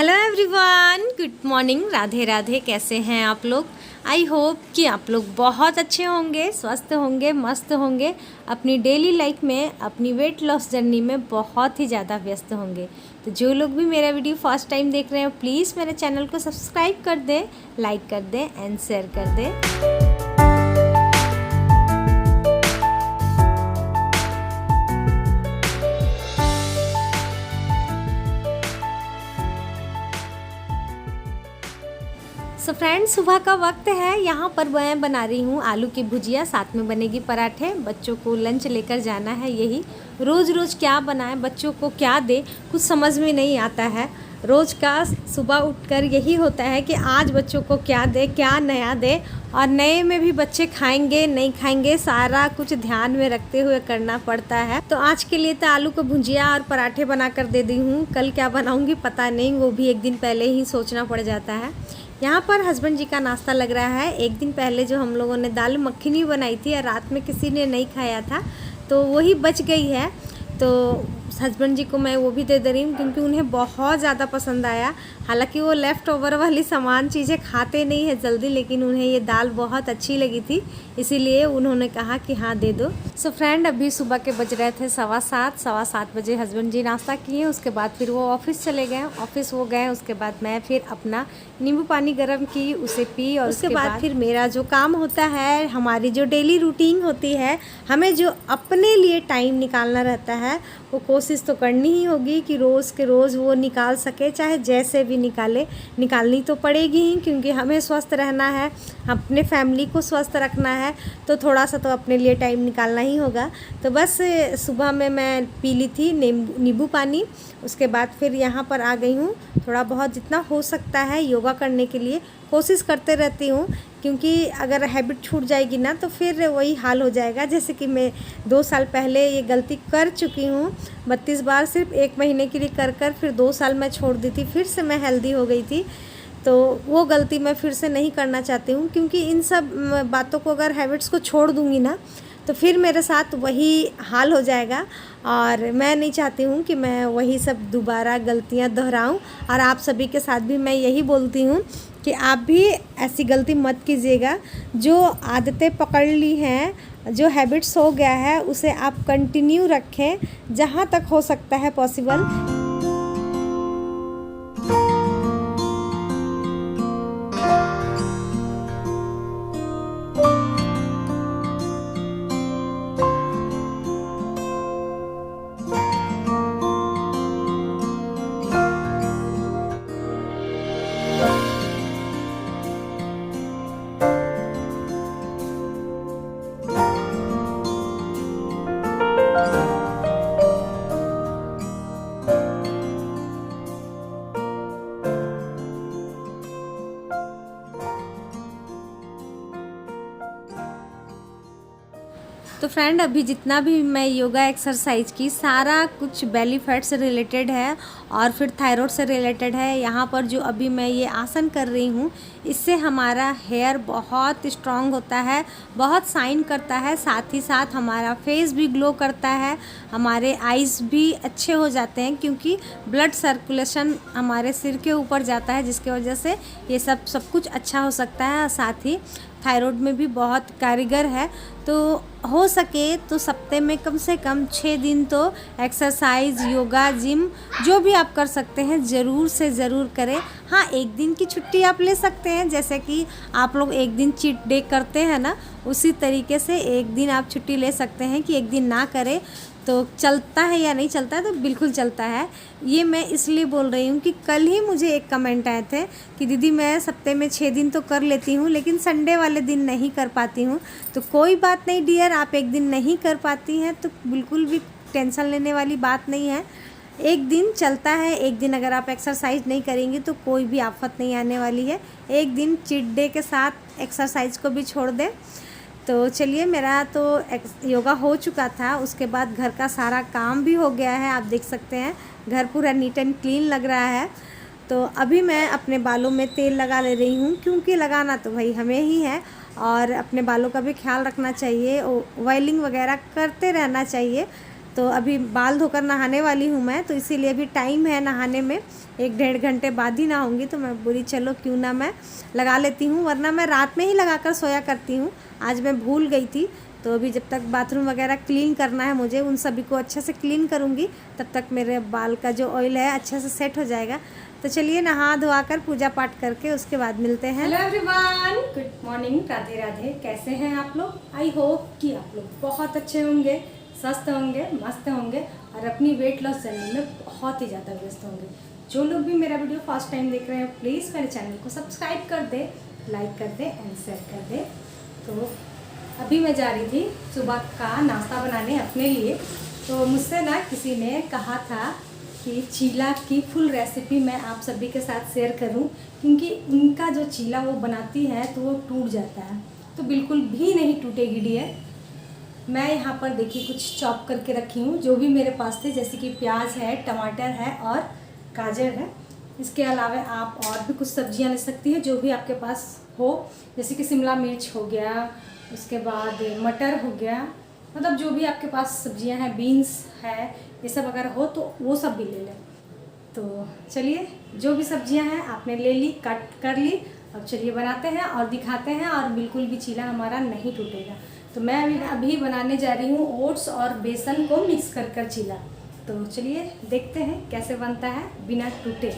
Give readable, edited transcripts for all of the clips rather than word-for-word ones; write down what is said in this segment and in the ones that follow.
Hello everyone, good morning. Radhe Radhe. कैसे हैं आप लोग? आई होप कि आप लोग बहुत अच्छे होंगे, स्वस्थ होंगे, मस्त होंगे, अपनी डेली लाइफ में, अपनी वेट लॉस जर्नी में बहुत ही ज़्यादा व्यस्त होंगे। तो जो लोग भी मेरा वीडियो फर्स्ट टाइम देख रहे हैं, प्लीज़ मेरे चैनल को सब्सक्राइब कर दें, लाइक कर दें एंड शेयर कर दें। सो फ्रेंड्स, सुबह का वक्त है। यहाँ पर मैं बना रही हूँ आलू की भुजिया, साथ में बनेगी पराठे। बच्चों को लंच लेकर जाना है। यही रोज़ रोज़ क्या बनाएं, बच्चों को क्या दे, कुछ समझ में नहीं आता है। रोज़ का सुबह उठकर यही होता है कि आज बच्चों को क्या दे, क्या नया दे, और नए में भी बच्चे खाएंगे नहीं खाएंगे, सारा कुछ ध्यान में रखते हुए करना पड़ता है। तो आज के लिए तो आलू को भुजिया और पराठे बना कर दे दी हूँ। कल क्या बनाऊँगी पता नहीं, वो भी एक दिन पहले ही सोचना पड़ जाता है। यहाँ पर हस्बैंड जी का नाश्ता लग रहा है। एक दिन पहले जो हम लोगों ने दाल मखनी बनाई थी और रात में किसी ने नहीं खाया था, तो वही बच गई है। तो हस्बैंड जी को मैं वो भी दे रही हूँ क्योंकि उन्हें बहुत ज़्यादा पसंद आया। हालांकि वो लेफ़्ट ओवर वाली सामान चीज़ें खाते नहीं है जल्दी, लेकिन उन्हें ये दाल बहुत अच्छी लगी थी, इसीलिए उन्होंने कहा कि हाँ दे दो। सो फ्रेंड, अभी सुबह के बज रहे थे 7:15 बजे। हस्बैंड जी नाश्ता किए, उसके बाद फिर वो ऑफिस चले गए। ऑफिस वो गए, उसके बाद मैं फिर अपना नींबू पानी गर्म की, उसे पी, और उसके बाद फिर मेरा जो काम होता है, हमारी जो डेली रूटीन होती है, हमें जो अपने लिए टाइम निकालना रहता है, वो कोशिश तो करनी ही होगी कि रोज़ के रोज़ वो निकाल सके, चाहे जैसे भी निकालनी तो पड़ेगी ही, क्योंकि हमें स्वस्थ रहना है, अपने फैमिली को स्वस्थ रखना है, तो थोड़ा सा तो अपने लिए टाइम निकालना ही होगा। तो बस सुबह में मैं पी ली थी नींबू पानी। उसके बाद फिर यहाँ पर आ गई हूँ। थोड़ा बहुत जितना हो सकता है योगा करने के लिए कोशिश करते रहती हूँ, क्योंकि अगर हैबिट छूट जाएगी ना तो फिर वही हाल हो जाएगा। जैसे कि मैं 2 साल पहले ये गलती कर चुकी हूँ। 32 बार सिर्फ 1 महीने के लिए कर फिर 2 साल मैं छोड़ दी थी, फिर से मैं हेल्दी हो गई थी। तो वो गलती मैं फिर से नहीं करना चाहती हूँ, क्योंकि इन सब बातों को, अगर हैबिट्स को छोड़ दूँगी ना, तो फिर मेरे साथ वही हाल हो जाएगा। और मैं नहीं चाहती हूँ कि मैं वही सब दोबारा गलतियाँ दोहराऊँ। और आप सभी के साथ भी मैं यही बोलती हूँ कि आप भी ऐसी गलती मत कीजिएगा। जो आदतें पकड़ ली हैं, जो हैबिट्स हो गया है, उसे आप कंटिन्यू रखें जहाँ तक हो सकता है पॉसिबल। तो फ्रेंड, अभी जितना भी मैं योगा एक्सरसाइज की, सारा कुछ बेली फैट से रिलेटेड है और फिर थायराइड से रिलेटेड है। यहाँ पर जो अभी मैं ये आसन कर रही हूँ, इससे हमारा हेयर बहुत स्ट्रांग होता है, बहुत शाइन करता है, साथ ही साथ हमारा फेस भी ग्लो करता है, हमारे आइज़ भी अच्छे हो जाते हैं, क्योंकि ब्लड सर्कुलेशन हमारे सिर के ऊपर जाता है, जिसकी वजह से ये सब कुछ अच्छा हो सकता है। और साथ ही थायराइड में भी बहुत कारीगर है। तो हो सके तो सप्ताह में कम से कम 6 दिन तो एक्सरसाइज, योगा, जिम जो भी आप कर सकते हैं ज़रूर से ज़रूर करें। हाँ, एक दिन की छुट्टी आप ले सकते हैं, जैसे कि आप लोग एक दिन चीट डे करते हैं ना, उसी तरीके से एक दिन आप छुट्टी ले सकते हैं कि एक दिन ना करें। तो चलता है या नहीं चलता है? तो बिल्कुल चलता है। ये मैं इसलिए बोल रही हूँ कि कल ही मुझे एक कमेंट आए थे कि दीदी मैं सप्ताह में 6 दिन तो कर लेती हूँ, लेकिन संडे वाले दिन नहीं कर पाती हूँ। तो कोई बात नहीं डियर, आप एक दिन नहीं कर पाती हैं तो बिल्कुल भी टेंशन लेने वाली बात नहीं है। एक दिन चलता है। एक दिन अगर आप एक्सरसाइज नहीं करेंगी तो कोई भी आफत नहीं आने वाली है। एक दिन चीट डे के साथ एक्सरसाइज को भी छोड़ दें। तो चलिए, मेरा तो योगा हो चुका था, उसके बाद घर का सारा काम भी हो गया है। आप देख सकते हैं घर पूरा नीट एंड क्लीन लग रहा है। तो अभी मैं अपने बालों में तेल लगा ले रही हूँ, क्योंकि लगाना तो भाई हमें ही है और अपने बालों का भी ख्याल रखना चाहिए, ऑयलिंग वगैरह करते रहना चाहिए। तो अभी बाल धोकर नहाने वाली हूँ मैं, तो इसीलिए अभी टाइम है नहाने में, 1-1.5 घंटे बाद ही नहाऊंगी। तो मैं बोली चलो क्यों ना मैं लगा लेती हूँ, वरना मैं रात में ही लगाकर सोया करती हूँ। आज मैं भूल गई थी, तो अभी जब तक बाथरूम वगैरह क्लीन करना है मुझे, उन सभी को अच्छे से क्लीन करूँगी, तब तक मेरे बाल का जो ऑयल है अच्छे से सेट हो जाएगा। तो चलिए नहा धोआ कर पूजा पाठ करके उसके बाद मिलते हैं। Hello everyone, good morning, Radhe Radhe. कैसे हैं आप लोग? आई होप कि आप लोग बहुत अच्छे होंगे, स्वस्थ होंगे, मस्त होंगे और अपनी वेट लॉस जर्नी में बहुत ही ज़्यादा व्यस्त होंगे। जो लोग भी मेरा वीडियो फर्स्ट टाइम देख रहे हैं, प्लीज़ मेरे चैनल को सब्सक्राइब कर दे, लाइक कर दे एंड शेयर कर दे। तो अभी मैं जा रही थी सुबह का नाश्ता बनाने अपने लिए। तो मुझसे ना किसी ने कहा था कि चीला की फुल रेसिपी मैं आप सभी के साथ शेयर करूं, क्योंकि उनका जो चीला वो बनाती है तो वो टूट जाता है, तो बिल्कुल भी नहीं टूटेगी डियर। मैं यहाँ पर देखिए कुछ चॉप करके रखी हूँ, जो भी मेरे पास थे, जैसे कि प्याज है, टमाटर है और गाजर है। इसके अलावा आप और भी कुछ सब्जियाँ ले सकती हैं जो भी आपके पास हो, जैसे कि शिमला मिर्च हो गया, उसके बाद मटर हो गया, मतलब जो भी आपके पास सब्जियां हैं, बीन्स है, ये सब अगर हो तो वो सब भी ले लें। तो चलिए जो भी सब्जियां हैं आपने ले ली, कट कर ली। अब चलिए बनाते हैं और दिखाते हैं, और बिल्कुल भी चीला हमारा नहीं टूटेगा। तो मैं अभी बनाने जा रही हूँ ओट्स और बेसन को मिक्स कर चीला। तो चलिए देखते हैं कैसे बनता है बिना टूटे।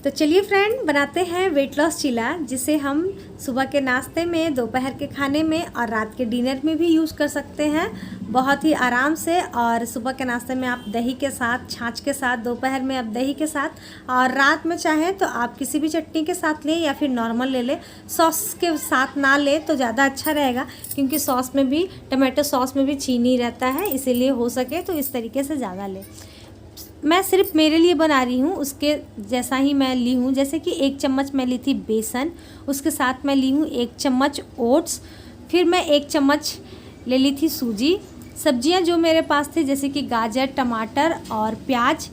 तो चलिए फ्रेंड, बनाते हैं वेट लॉस चीला, जिसे हम सुबह के नाश्ते में, दोपहर के खाने में और रात के डिनर में भी यूज़ कर सकते हैं बहुत ही आराम से। और सुबह के नाश्ते में आप दही के साथ, छाछ के साथ, दोपहर में आप दही के साथ, और रात में चाहें तो आप किसी भी चटनी के साथ लें या फिर नॉर्मल ले लें। सॉस के साथ ना लें तो ज़्यादा अच्छा रहेगा, क्योंकि सॉस में भी, टमाटो सॉस में भी चीनी रहता है, इसीलिए हो सके तो इस तरीके से ज़्यादा लें। मैं सिर्फ मेरे लिए बना रही हूँ, उसके जैसा ही मैं ली हूँ। जैसे कि 1 चम्मच मैं ली थी बेसन, उसके साथ मैं ली हूँ 1 चम्मच ओट्स, फिर मैं 1 चम्मच ले ली थी सूजी। सब्जियाँ जो मेरे पास थे, जैसे कि गाजर, टमाटर और प्याज,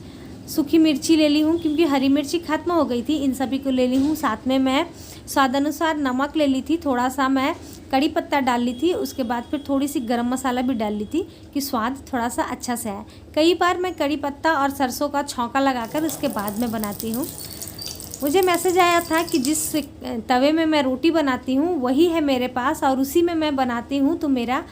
सूखी मिर्ची ले ली हूँ क्योंकि हरी मिर्ची ख़त्म हो गई थी, इन सभी को ले ली हूँ। साथ में मैं स्वाद अनुसार नमक ले ली थी, थोड़ा सा मैं कड़ी पत्ता डाल ली थी, उसके बाद फिर थोड़ी सी गरम मसाला भी डाल ली थी कि स्वाद थोड़ा सा अच्छा से आए। कई बार मैं कड़ी पत्ता और सरसों का छौंका लगाकर उसके बाद में बनाती हूँ। मुझे मैसेज आया था कि जिस तवे में मैं रोटी बनाती हूँ वही है मेरे पास, और उसी में मैं बनाती हूँ तो मेरा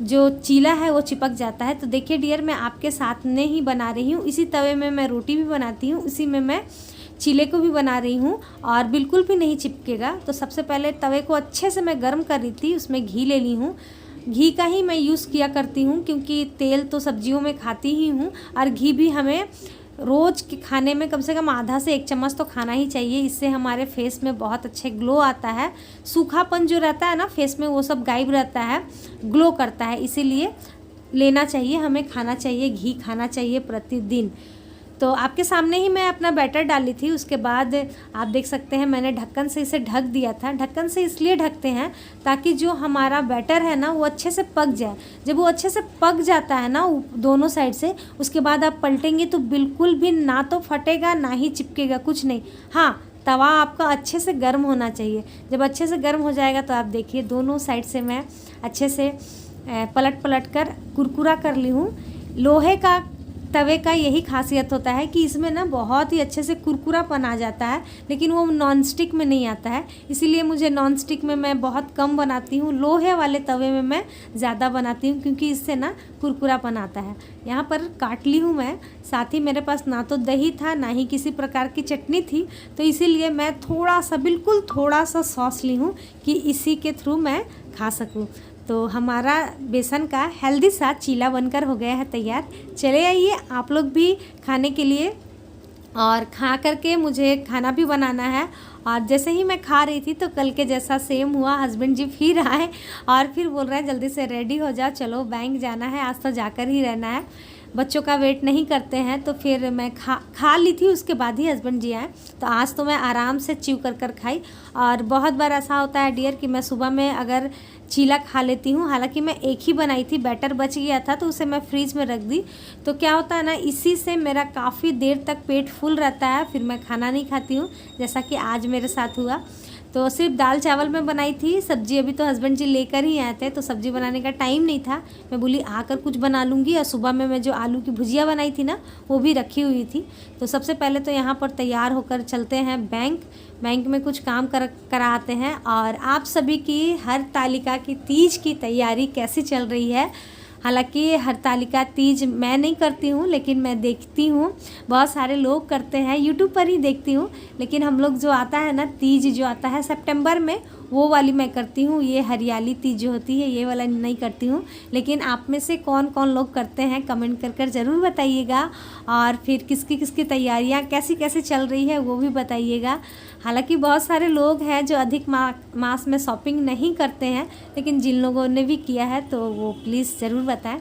जो चीला है वो चिपक जाता है। तो देखिए डियर, मैं आपके साथ में ही बना रही हूँ, इसी तवे में मैं रोटी भी बनाती हूँ, उसी में मैं चीले को भी बना रही हूँ, और बिल्कुल भी नहीं चिपकेगा। तो सबसे पहले तवे को अच्छे से मैं गर्म कर रही थी, उसमें घी ले ली हूँ। घी का ही मैं यूज़ किया करती हूँ, क्योंकि तेल तो सब्जियों में खाती ही हूँ, और घी भी हमें रोज़ के खाने में कम से कम आधा से 1 चम्मच तो खाना ही चाहिए। इससे हमारे फेस में बहुत अच्छे ग्लो आता है, सूखापन जो रहता है ना फेस में वो सब गायब रहता है, ग्लो करता है, इसीलिए लेना चाहिए, हमें खाना चाहिए, घी खाना चाहिए प्रतिदिन। तो आपके सामने ही मैं अपना बैटर डाली थी। उसके बाद आप देख सकते हैं मैंने ढक्कन से इसे ढक दिया था। ढक्कन से इसलिए ढकते हैं ताकि जो हमारा बैटर है ना वो अच्छे से पक जाए। जब वो अच्छे से पक जाता है ना दोनों साइड से, उसके बाद आप पलटेंगे तो बिल्कुल भी ना तो फटेगा ना ही चिपकेगा, कुछ नहीं। हाँ, तवा आपका अच्छे से गर्म होना चाहिए। जब अच्छे से गर्म हो जाएगा तो आप देखिए दोनों साइड से मैं अच्छे से पलट कर कुरकुरा कर ली हूँ। लोहे का तवे का यही खासियत होता है कि इसमें ना बहुत ही अच्छे से कुरकुरापन आ जाता है, लेकिन वो नॉन स्टिक में नहीं आता है, इसीलिए मुझे नॉन स्टिक में मैं बहुत कम बनाती हूँ। लोहे वाले तवे में मैं ज़्यादा बनाती हूँ, क्योंकि इससे ना कुरकुरापन आता है। यहाँ पर काट ली हूँ मैं, साथ ही मेरे पास ना तो दही था ना ही किसी प्रकार की चटनी थी, तो इसीलिए मैं थोड़ा सा, बिल्कुल थोड़ा सा सॉस ली हूँ कि इसी के थ्रू मैं खा सकूँ। तो हमारा बेसन का हेल्दी सा चीला बनकर हो गया है तैयार। चले आइए आप लोग भी खाने के लिए, और खा करके मुझे खाना भी बनाना है। और जैसे ही मैं खा रही थी तो कल के जैसा सेम हुआ, हस्बैंड जी फिर आए और फिर बोल रहे हैं जल्दी से रेडी हो जाओ, चलो बैंक जाना है, आज तो जाकर ही रहना है, बच्चों का वेट नहीं करते हैं। तो फिर मैं खा ली थी, उसके बाद ही हस्बैंड जी आए। तो आज तो मैं आराम से च्यू कर खाई। और बहुत बार ऐसा होता है डियर कि मैं सुबह में अगर चीला खा लेती हूँ, हालांकि मैं एक ही बनाई थी, बैटर बच गया था तो उसे मैं फ्रीज में रख दी। तो क्या होता है ना, इसी से मेरा काफ़ी देर तक पेट फुल रहता है, फिर मैं खाना नहीं खाती हूँ, जैसा कि आज मेरे साथ हुआ। तो सिर्फ दाल चावल में बनाई थी। सब्जी अभी तो हस्बैंड जी लेकर ही आए थे, तो सब्जी बनाने का टाइम नहीं था। मैं बोली आकर कुछ बना लूँगी, और सुबह में मैं जो आलू की भुजिया बनाई थी ना वो भी रखी हुई थी। तो सबसे पहले तो यहाँ पर तैयार होकर चलते हैं बैंक में कुछ काम कराते हैं। और आप सभी की हरतालिका की तीज की तैयारी कैसी चल रही है। हालांकि हरतालिका तीज मैं नहीं करती हूँ, लेकिन मैं देखती हूँ बहुत सारे लोग करते हैं, यूट्यूब पर ही देखती हूँ। लेकिन हम लोग जो आता है ना तीज जो आता है सितंबर में, वो वाली मैं करती हूँ। ये हरियाली तीज जो होती है ये वाला नहीं करती हूँ। लेकिन आप में से कौन कौन लोग करते हैं कमेंट कर ज़रूर बताइएगा। और फिर किसकी किसकी तैयारियाँ कैसी कैसी चल रही है वो भी बताइएगा। हालांकि बहुत सारे लोग हैं जो अधिक मास में शॉपिंग नहीं करते हैं, लेकिन जिन लोगों ने भी किया है तो वो प्लीज़ ज़रूर बताएं।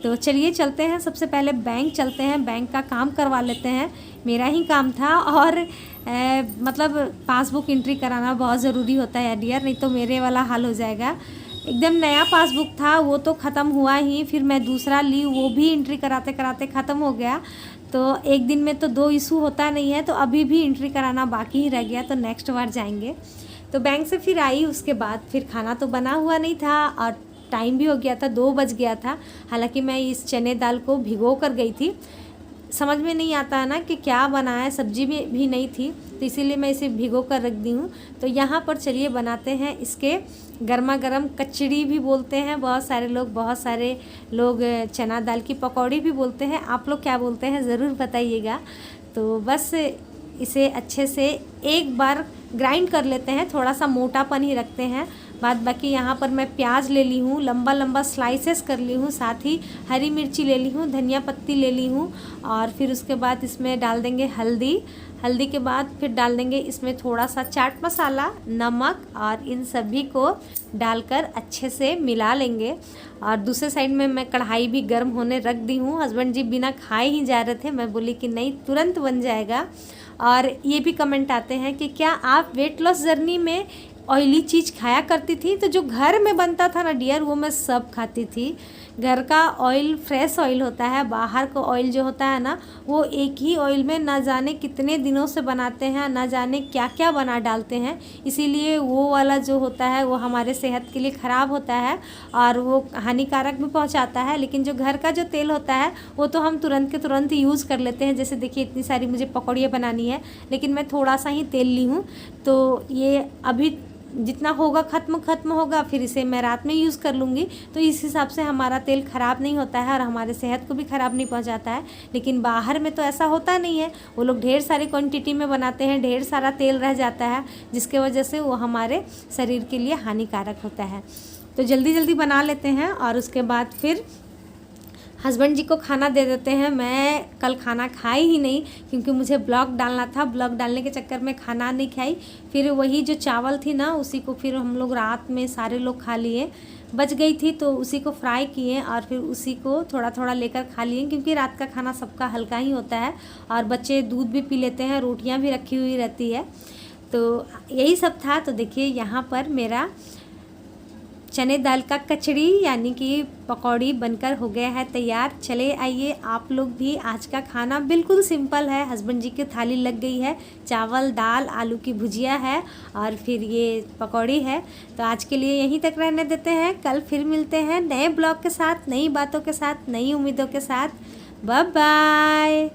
तो चलिए चलते हैं, सबसे पहले बैंक चलते हैं, बैंक का काम करवा लेते हैं। मेरा ही काम था, और मतलब पासबुक एंट्री कराना बहुत ज़रूरी होता है डियर, नहीं तो मेरे वाला हाल हो जाएगा। एकदम नया पासबुक था, वो तो ख़त्म हुआ ही, फिर मैं दूसरा ली, वो भी एंट्री कराते कराते ख़त्म हो गया। तो एक दिन में तो 2 इशू होता नहीं है, तो अभी भी एंट्री कराना बाकी ही रह गया, तो नेक्स्ट बार जाएंगे। तो बैंक से फिर आई, उसके बाद फिर खाना तो बना हुआ नहीं था और टाइम भी हो गया था, 2 बज गया था। हालांकि मैं इस चने दाल को भिगो कर गई थी, समझ में नहीं आता है ना कि क्या बनाए, सब्जी भी नहीं थी, तो इसीलिए मैं इसे भिगो कर रख दी हूँ। तो यहाँ पर चलिए बनाते हैं इसके गर्मा गर्म कचड़ी भी बोलते हैं बहुत सारे लोग चना दाल की पकौड़ी भी बोलते हैं। आप लोग क्या बोलते हैं ज़रूर बताइएगा। तो बस इसे अच्छे से एक बार ग्राइंड कर लेते हैं, थोड़ा सा मोटापन ही रखते हैं। बाद बाकी यहाँ पर मैं प्याज ले ली हूँ, लंबा लंबा स्लाइसेस कर ली हूँ, साथ ही हरी मिर्ची ले ली हूँ, धनिया पत्ती ले ली हूँ। और फिर उसके बाद इसमें डाल देंगे हल्दी के बाद फिर डाल देंगे इसमें थोड़ा सा चाट मसाला, नमक, और इन सभी को डालकर अच्छे से मिला लेंगे। और दूसरे साइड में मैं कढ़ाई भी गर्म होने रख दी हूँ। हस्बैंड जी बिना खाए ही जा रहे थे, मैं बोली कि नहीं तुरंत बन जाएगा। और ये भी कमेंट आते हैं कि क्या आप वेट लॉस जर्नी में ऑयली चीज़ खाया करती थी। तो जो घर में बनता था ना डियर वो मैं सब खाती थी। घर का ऑयल फ्रेश ऑयल होता है, बाहर का ऑयल जो होता है ना वो एक ही ऑयल में ना जाने कितने दिनों से बनाते हैं, ना जाने क्या क्या बना डालते हैं। इसीलिए वो वाला जो होता है वो हमारे सेहत के लिए ख़राब होता है और वो हानिकारक भी पहुंचाता है। लेकिन जो घर का जो तेल होता है वो तो हम तुरंत के तुरंत यूज़ कर लेते हैं। जैसे देखिए इतनी सारी मुझे पकौड़ियाँ बनानी है, लेकिन मैं थोड़ा सा ही तेल ली हूँ, तो ये अभी जितना होगा ख़त्म होगा, फिर इसे मैं रात में यूज़ कर लूँगी। तो इस हिसाब से हमारा तेल ख़राब नहीं होता है और हमारे सेहत को भी ख़राब नहीं पहुँचाता है। लेकिन बाहर में तो ऐसा होता नहीं है, वो लोग ढेर सारी क्वांटिटी में बनाते हैं, ढेर सारा तेल रह जाता है, जिसके वजह से वो हमारे शरीर के लिए हानिकारक होता है। तो जल्दी जल्दी बना लेते हैं और उसके बाद फिर हस्बैंड जी को खाना दे देते हैं। मैं कल खाना खाई ही नहीं क्योंकि मुझे ब्लॉग डालना था, ब्लॉग डालने के चक्कर में खाना नहीं खाई। फिर वही जो चावल थी ना उसी को फिर हम लोग रात में सारे लोग खा लिए, बच गई थी तो उसी को फ्राई किए और फिर उसी को थोड़ा थोड़ा लेकर खा लिए, क्योंकि रात का खाना सबका हल्का ही होता है और बच्चे दूध भी पी लेते हैं, रोटियाँ भी रखी हुई रहती है। तो यही सब था। तो देखिए यहाँ पर मेरा चने दाल का कचड़ी यानी कि पकौड़ी बनकर हो गया है तैयार। चले आइए आप लोग भी। आज का खाना बिल्कुल सिंपल है, हस्बैंड जी की थाली लग गई है, चावल दाल आलू की भुजिया है और फिर ये पकौड़ी है। तो आज के लिए यहीं तक रहने देते हैं, कल फिर मिलते हैं नए ब्लॉग के साथ, नई बातों के साथ, नई उम्मीदों के साथ। Bye bye.